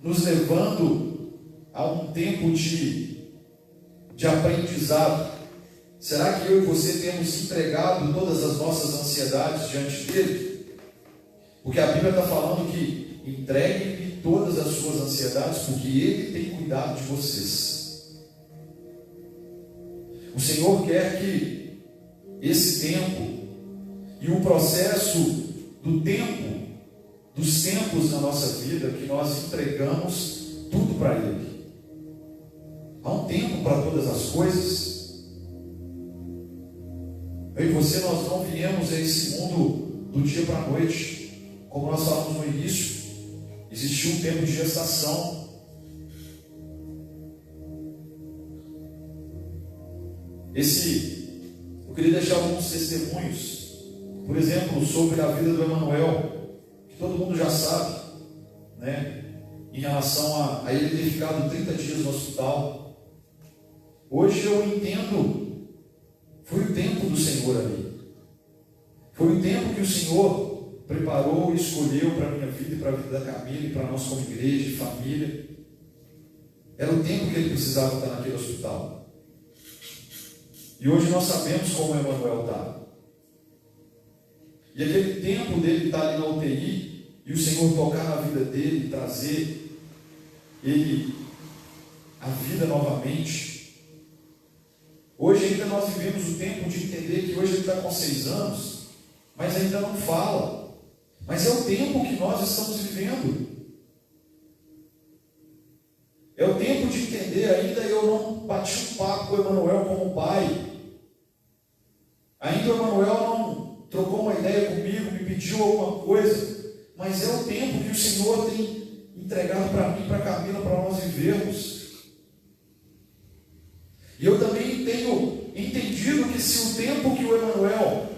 nos levando a um tempo de aprendizado. Será que eu e você temos entregado todas as nossas ansiedades diante dele? Porque a Bíblia está falando que entregue-lhe todas as suas ansiedades, porque ele tem cuidado de vocês. O Senhor quer que esse tempo e o processo do tempo, dos tempos na nossa vida, que nós entregamos tudo para ele. Há um tempo para todas as coisas. Eu e você, nós não viemos a esse mundo do dia para a noite. Como nós falamos no início, existiu um tempo de gestação. Eu queria deixar alguns testemunhos, por exemplo, sobre a vida do Emanuel, que todo mundo já sabe, né? Em relação a ele ter ficado 30 dias no hospital. Hoje eu entendo, foi o tempo do Senhor ali. Foi o tempo que o Senhor preparou e escolheu para a minha vida e para a vida da Camila e para nós como igreja e família. Era o tempo que ele precisava estar naquele hospital. E hoje nós sabemos como o Emanuel está. E aquele tempo dele estar ali na UTI, e o Senhor tocar na vida dele, trazer ele à vida novamente. Hoje ainda nós vivemos o tempo de entender que hoje ele está com 6 anos, mas ainda não fala. Mas é o tempo que nós estamos vivendo. É o tempo de entender. Ainda eu não bati um papo com o Emanuel como pai. Ainda o Emanuel não trocou uma ideia comigo, me pediu alguma coisa. Mas é o tempo que o Senhor tem entregado para mim, para a Camila, para nós vivermos. E eu também tenho entendido que se o tempo que o Emanuel,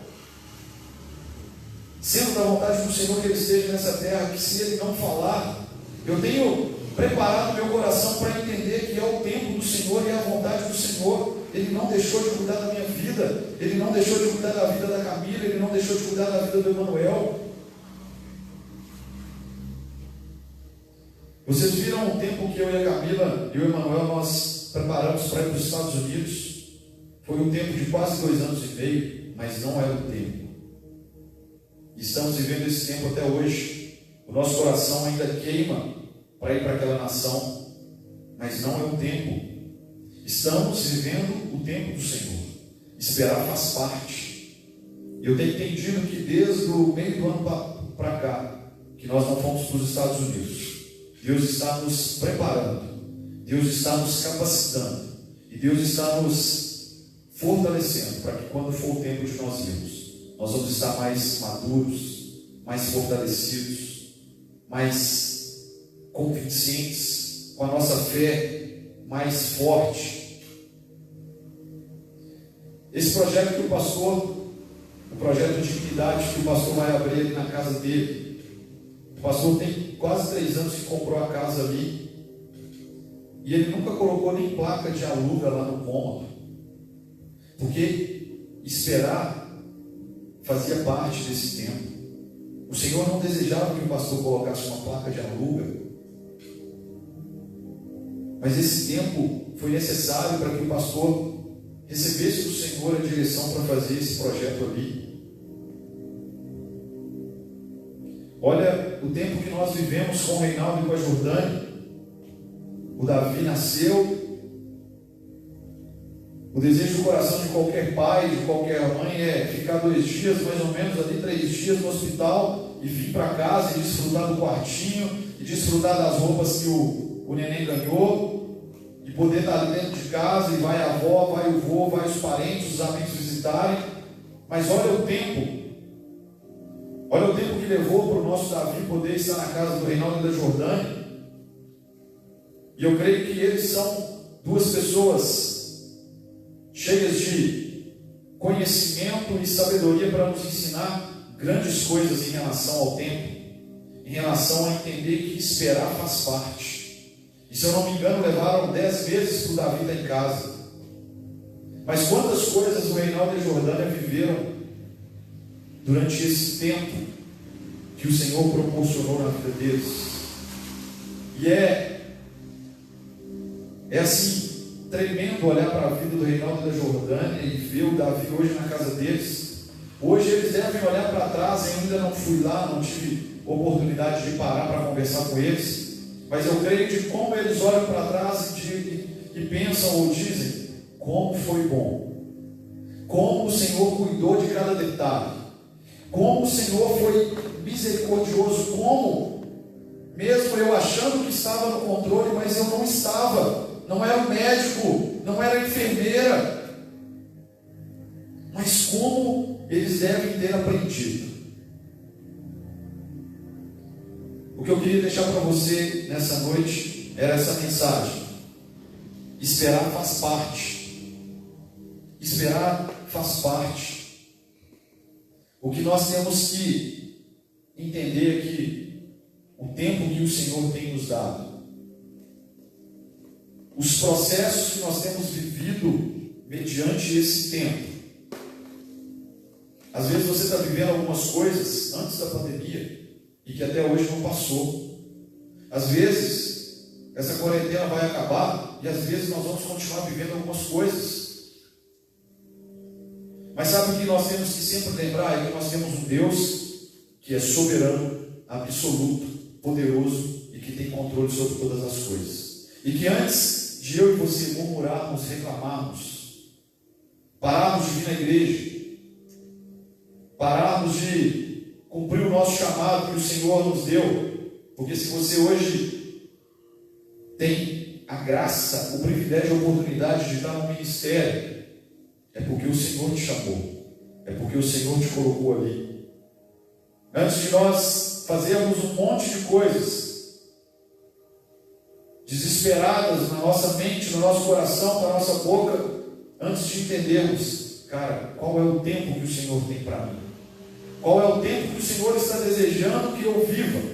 sendo da vontade do Senhor que ele esteja nessa terra, que se ele não falar, eu tenho preparado meu coração para entender que é o tempo do Senhor e é a vontade do Senhor. Ele não deixou de cuidar da minha vida, ele não deixou de cuidar da vida da Camila, ele não deixou de cuidar da vida do Emanuel. Vocês viram o tempo que eu e a Camila e o Emanuel nós preparamos para ir para os Estados Unidos? Foi um tempo de quase 2 anos e meio, mas não era o tempo. Estamos vivendo esse tempo até hoje. O nosso coração ainda queima para ir para aquela nação, mas não é o tempo. Estamos vivendo o tempo do Senhor. Esperar faz parte. Eu tenho entendido que desde o meio do ano para cá, que nós não fomos para os Estados Unidos, Deus está nos preparando, Deus está nos capacitando, e Deus está nos fortalecendo, para que quando for o tempo de nós irmos, nós vamos estar mais maduros, mais fortalecidos, mais convincentes, com a nossa fé mais forte. Esse projeto que o projeto de intimidade que o pastor vai abrir ali na casa dele, o pastor tem quase 3 anos que comprou a casa ali, e ele nunca colocou nem placa de aluga lá no cômodo, porque esperar fazia parte desse tempo. O Senhor não desejava que o pastor colocasse uma placa de aluga, mas esse tempo foi necessário para que o pastor recebesse do Senhor a direção para fazer esse projeto ali. Olha o tempo que nós vivemos com o Reinaldo e com a Jordânia. O Davi nasceu. O desejo do coração de qualquer pai, de qualquer mãe é ficar 2 dias, mais ou menos ali 3 dias no hospital e vir para casa e desfrutar do quartinho e desfrutar das roupas que o neném ganhou e poder estar ali dentro de casa, e vai a avó, vai o vô, vai os parentes, os amigos visitarem. Mas olha o tempo que levou para o nosso Davi poder estar na casa do Reinaldo e da Jordânia. E eu creio que eles são 2 pessoas cheias de conhecimento e sabedoria para nos ensinar grandes coisas em relação ao tempo, em relação a entender que esperar faz parte. E se eu não me engano, levaram 10 meses para o Davi estar em casa. Mas quantas coisas o Reinaldo e a Jordânia viveram durante esse tempo que o Senhor proporcionou na vida deles. E é assim, tremendo olhar para a vida do Reinaldo e da Jordânia e ver o Davi hoje na casa deles. Hoje eles devem olhar para trás. Eu ainda não fui lá, não tive oportunidade de parar para conversar com eles, mas eu creio de como eles olham para trás e pensam ou dizem: como foi bom, como o Senhor cuidou de cada detalhe, como o Senhor foi misericordioso, como, mesmo eu achando que estava no controle, mas eu não estava, não era o médico, não era a enfermeira, mas como eles devem ter aprendido. O que eu queria deixar para você nessa noite era essa mensagem: esperar faz parte. Esperar faz parte. O que nós temos que entender é que o tempo que o Senhor tem nos dado, os processos que nós temos vivido mediante esse tempo. Às vezes você está vivendo algumas coisas antes da pandemia e que até hoje não passou. Às vezes essa quarentena vai acabar e às vezes nós vamos continuar vivendo algumas coisas. Mas sabe o que nós temos que sempre lembrar? É que nós temos um Deus que é soberano, absoluto, poderoso e que tem controle sobre todas as coisas. E que antes de eu e você murmurarmos, reclamarmos, pararmos de vir na igreja, pararmos de cumprir o nosso chamado que o Senhor nos deu, porque se você hoje tem a graça, o privilégio, a oportunidade de estar no ministério, é porque o Senhor te chamou, é porque o Senhor te colocou ali. Antes de nós fazermos um monte de coisas desesperadas na nossa mente, no nosso coração, na nossa boca, antes de entendermos, cara, qual é o tempo que o Senhor tem para mim? Qual é o tempo que o Senhor está desejando que eu viva?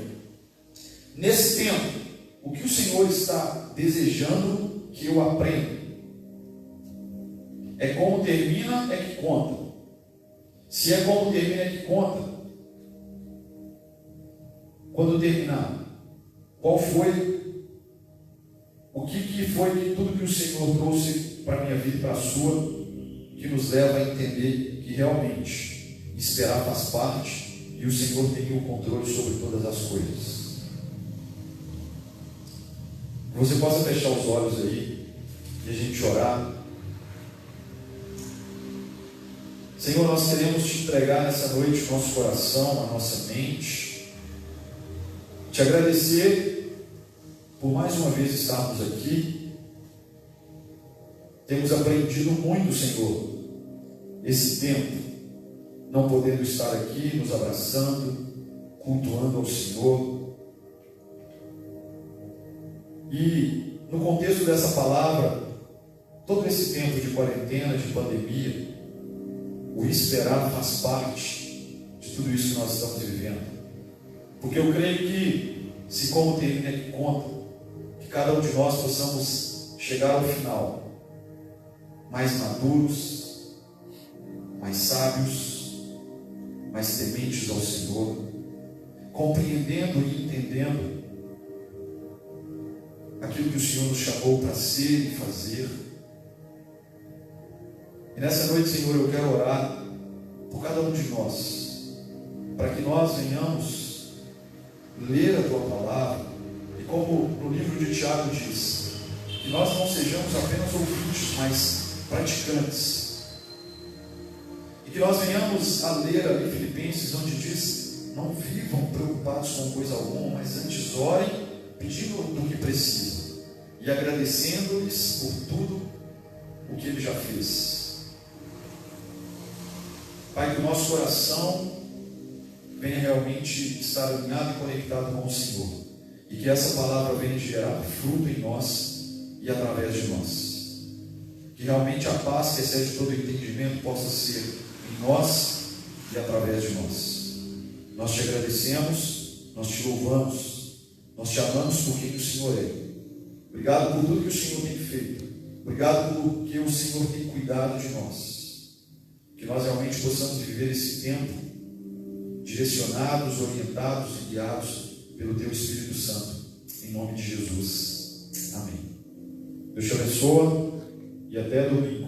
Nesse tempo, o que o Senhor está desejando que eu aprenda? É como termina, é que conta. Se é como termina, é que conta. Quando terminar, qual foi? O que foi que tudo que o Senhor trouxe para a minha vida e para a sua, que nos leva a entender que realmente esperar faz parte e o Senhor tem o controle sobre todas as coisas. Que você possa fechar os olhos aí e a gente orar. Senhor, nós queremos te entregar nessa noite o nosso coração, a nossa mente, te agradecer por mais uma vez estarmos aqui. Temos aprendido muito, Senhor, esse tempo, não podendo estar aqui, nos abraçando, cultuando ao Senhor. E no contexto dessa palavra, todo esse tempo de quarentena, de pandemia, o esperar faz parte de tudo isso que nós estamos vivendo. Porque eu creio que, se como termina que conta, que cada um de nós possamos chegar ao final mais maduros, mais sábios, mais tementes ao Senhor, compreendendo e entendendo aquilo que o Senhor nos chamou para ser e fazer. E nessa noite, Senhor, eu quero orar por cada um de nós, para que nós venhamos ler a Tua palavra, e como no livro de Tiago diz, que nós não sejamos apenas ouvintes, mas praticantes. E que nós venhamos a ler ali Filipenses, onde diz, não vivam preocupados com coisa alguma, mas antes orem, pedindo do que precisam, e agradecendo-lhes por tudo o que Ele já fez. Pai, que o nosso coração venha realmente estar alinhado e conectado com o Senhor, e que essa palavra venha gerar fruto em nós e através de nós. Que realmente a paz que excede todo entendimento possa ser em nós e através de nós. Nós te agradecemos, nós te louvamos, nós te amamos por quem o Senhor é. Obrigado por tudo que o Senhor tem feito. Obrigado por que o Senhor tem cuidado de nós. Que nós realmente possamos viver esse tempo direcionados, orientados e guiados pelo Teu Espírito Santo. Em nome de Jesus. Amém. Deus te abençoe e até domingo.